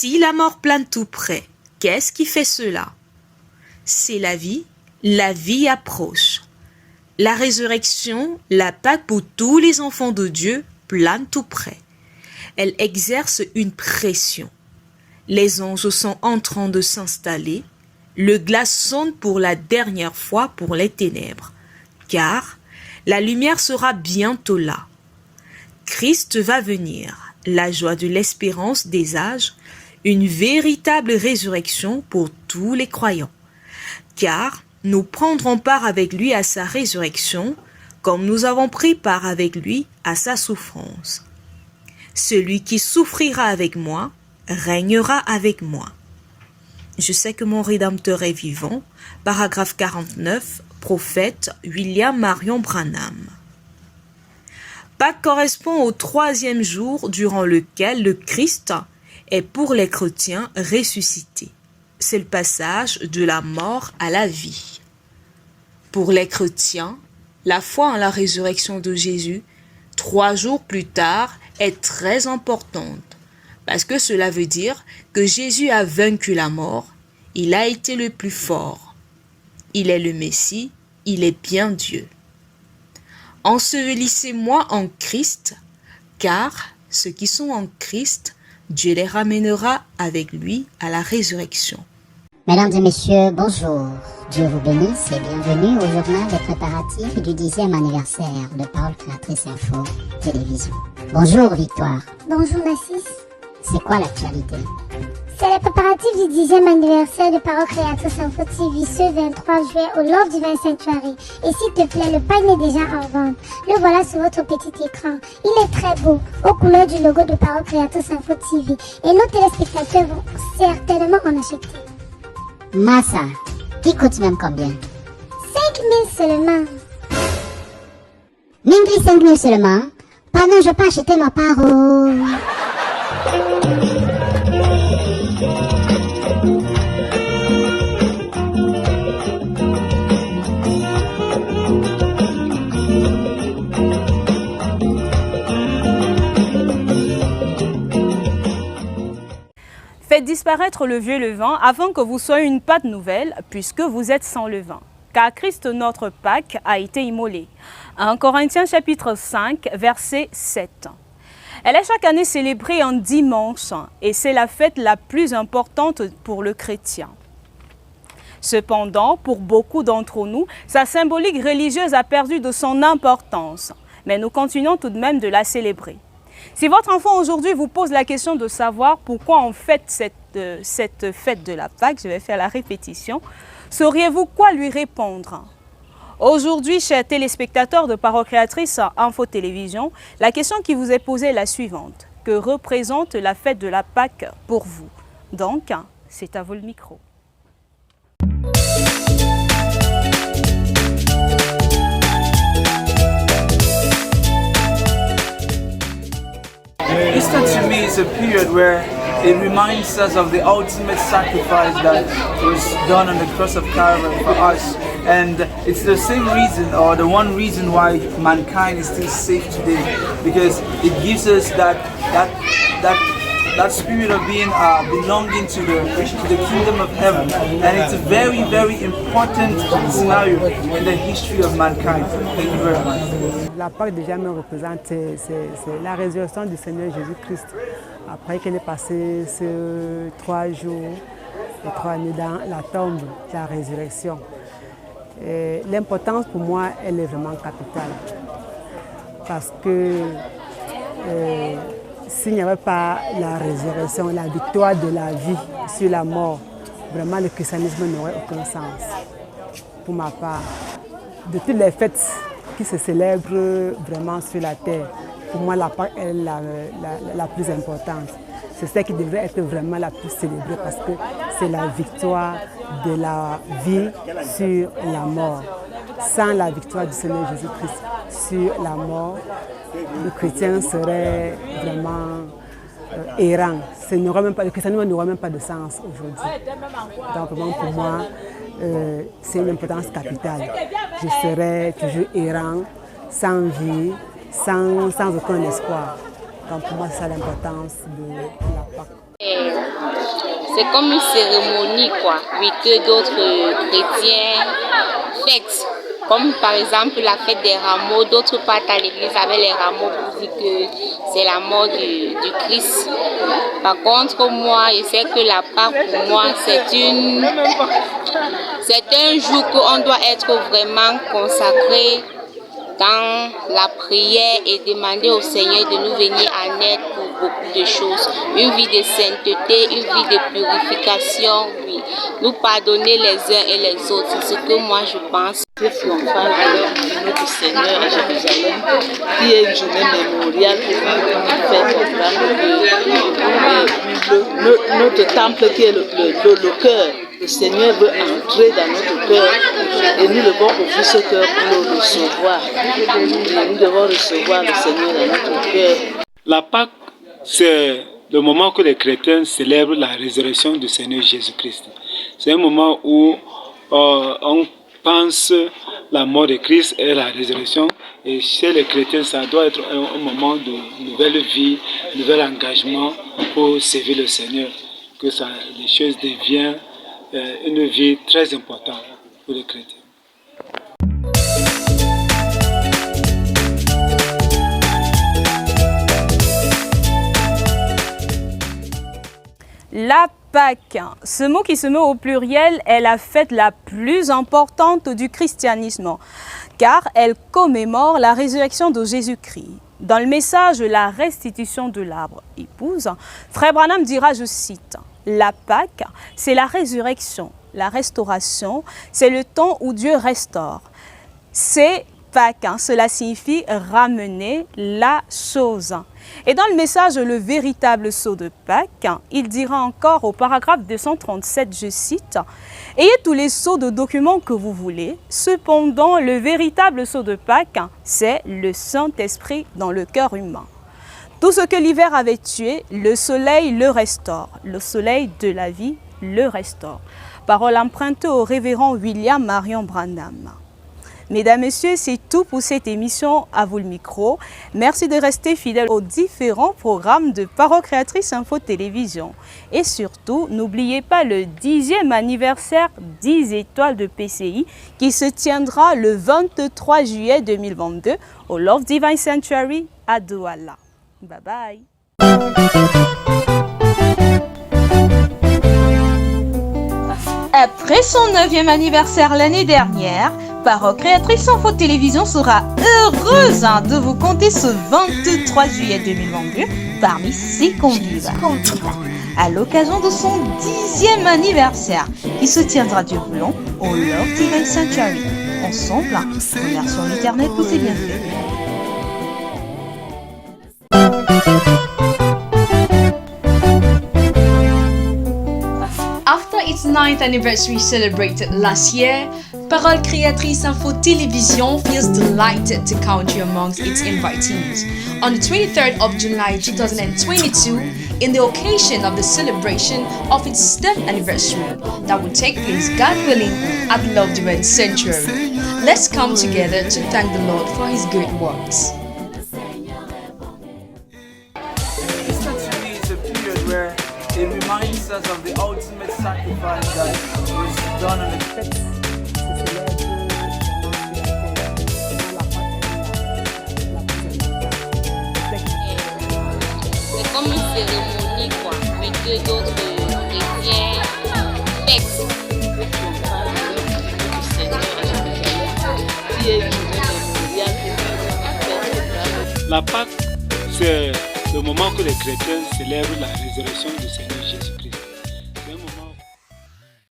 Si la mort plane tout près, qu'est-ce qui fait cela? C'est la vie approche. La résurrection, la Pâque pour tous les enfants de Dieu, plane tout près. Elle exerce une pression. Les anges sont en train de s'installer. Le glas sonne pour la dernière fois pour les ténèbres, car la lumière sera bientôt là. Christ va venir, la joie de l'espérance des âges, une véritable résurrection pour tous les croyants, car nous prendrons part avec lui à sa résurrection, comme nous avons pris part avec lui à sa souffrance. Celui qui souffrira avec moi régnera avec moi. Je sais que mon Rédempteur est vivant. Paragraphe 49, prophète William Marion Branham. Pâques correspond au 3e jour durant lequel le Christ est pour les chrétiens ressuscité. C'est le passage de la mort à la vie. Pour les chrétiens, la foi en la résurrection de Jésus, 3 jours plus tard, est très importante. Parce que cela veut dire que Jésus a vaincu la mort, il a été le plus fort. Il est le Messie, il est bien Dieu. Ensevelissez-moi en Christ, car ceux qui sont en Christ, Dieu les ramènera avec lui à la résurrection. Mesdames et messieurs, bonjour. Dieu vous bénisse et bienvenue au journal des préparatifs du 10e anniversaire de Parole Créatrice Info Télévision. Bonjour Victoire. Bonjour Nassis. C'est quoi l'actualité? C'est les préparatifs du 10e anniversaire de Parole Créatrice Info TV ce 23 juillet au Love Divine Sanctuary. Et s'il te plaît, le pain est déjà en vente. Le voilà sur votre petit écran. Il est très beau, aux couleurs du logo de Parole Créatrice Info TV. Et nos téléspectateurs vont certainement en acheter. Massa, qui coûte même combien? 5 000 seulement. Mingli 5 000 seulement? Pardon, je peux acheter ma parole. Faites disparaître le vieux levain afin que vous soyez une pâte nouvelle, puisque vous êtes sans levain. Car Christ notre Pâque a été immolé. 1 Corinthiens chapitre 5, verset 7. Elle est chaque année célébrée un dimanche et c'est la fête la plus importante pour le chrétien. Cependant, pour beaucoup d'entre nous, sa symbolique religieuse a perdu de son importance. Mais nous continuons tout de même de la célébrer. Si votre enfant aujourd'hui vous pose la question de savoir pourquoi on fête cette fête de la Pâque, je vais faire la répétition, sauriez-vous quoi lui répondre? Aujourd'hui, chers téléspectateurs de Parole Créatrice Info Télévision, la question qui vous est posée est la suivante. Que représente la fête de la Pâque pour vous? Donc, c'est à vous le micro. Easter to me is a period where it reminds us of the ultimate sacrifice that was done on the cross of Calvary for us. And it's the same reason, or the one reason why mankind is still safe today, because it gives us that spirit of being belonging to the kingdom of heaven. And it's a very, very important scenario in the history of mankind. Thank you very much. La Pâque déjà me représente, c'est la résurrection du Seigneur Jésus-Christ. Après qu'il est passé ces 3 jours et 3 nuits dans la tombe, la résurrection. L'importance pour moi, elle est vraiment capitale. Parce que s'il n'y avait pas la résurrection, la victoire de la vie sur la mort, vraiment le christianisme n'aurait aucun sens. Pour ma part, de toutes les fêtes qui se célèbrent vraiment sur la terre, pour moi la Pâque est la plus importante. C'est celle qui devrait être vraiment la plus célébrée parce que c'est la victoire de la vie sur la mort. Sans la victoire du Seigneur Jésus-Christ sur la mort, le chrétien serait vraiment errant. Le christianisme n'aurait même pas de sens aujourd'hui. Donc vraiment pour moi, c'est une importance capitale. Je serai toujours errant, sans vie, sans aucun espoir. Donc pour moi, c'est ça l'importance de la Pâque. C'est comme une cérémonie, quoi, oui, que d'autres chrétiens fêtent. Comme par exemple la fête des rameaux, d'autres partent à l'église avec les rameaux pour dire que c'est la mort du Christ. Par contre, moi, je sais que la Pâque, pour moi, c'est un jour qu'on doit être vraiment consacré dans la prière et demander au Seigneur de nous venir en aide pour beaucoup de choses. Une vie de sainteté, une vie de purification, oui. Nous pardonner les uns et les autres, c'est ce que moi je pense. Le triomphal alors de notre Seigneur à Jérusalem, qui est une journée mémoriale pour faire comprendre que notre temple qui est le cœur. Le Seigneur veut entrer dans notre cœur et nous devons ouvrir ce cœur pour le recevoir. Et nous devons recevoir le Seigneur dans notre cœur. La Pâque, c'est le moment que les chrétiens célèbrent la résurrection du Seigneur Jésus-Christ. C'est un moment où on pense la mort de Christ et la résurrection. Et chez les chrétiens, ça doit être un moment de nouvelle vie, de nouvel engagement pour servir le Seigneur. Que les choses deviennent une vie très importante pour les chrétiens. La Pâque, ce mot qui se met au pluriel est la fête la plus importante du christianisme, car elle commémore la résurrection de Jésus-Christ. Dans le message « La restitution de l'arbre épouse », Frère Branham dira, je cite, « La Pâque, c'est la résurrection, la restauration, c'est le temps où Dieu restaure. C'est Pâques, cela signifie ramener la chose. » Et dans le message « Le véritable sceau de Pâques », il dira encore au paragraphe 237, je cite, « Ayez tous les sceaux de documents que vous voulez, cependant le véritable sceau de Pâques, c'est le Saint-Esprit dans le cœur humain. Tout ce que l'hiver avait tué, le soleil le restaure, le soleil de la vie le restaure. » Parole empruntée au révérend William Marion Branham. Mesdames, Messieurs, c'est tout pour cette émission. À vous le micro. Merci de rester fidèles aux différents programmes de Parole Créatrice Info Télévision. Et surtout, n'oubliez pas le 10e anniversaire 10 étoiles de PCI qui se tiendra le 23 juillet 2022 au Love Divine Sanctuary à Douala. Bye bye. Après son 9e anniversaire l'année dernière, Parole Créatrice Info Télévision sera heureuse de vous compter ce 23 juillet 2022 parmi ses convives. À l'occasion de son 10e anniversaire qui se tiendra du Boulon au Love Divine Sanctuary. Ensemble, remercions l'Éternel pour ses bienfaits. After its 9th anniversary celebrated last year, Parole Créatrice Info Télévision feels delighted to count you amongst its invitees. On the 23rd of July 2022, in the occasion of the celebration of its 10th anniversary that will take place, God willing, at Love Divine Sanctuary. Let's come together to thank the Lord for His great works. Easter to me is a period where it reminds us of the ultimate sacrifice that was done on the C'est comme une cérémonie, quoi, mais que d'autres chrétiens fêtent. Le triomphal de notre Seigneur à Jérusalem, qui est une journée mémoriale pour faire comprendre. La Pâque, c'est le moment que les chrétiens célèbrent la résurrection du Seigneur Jésus.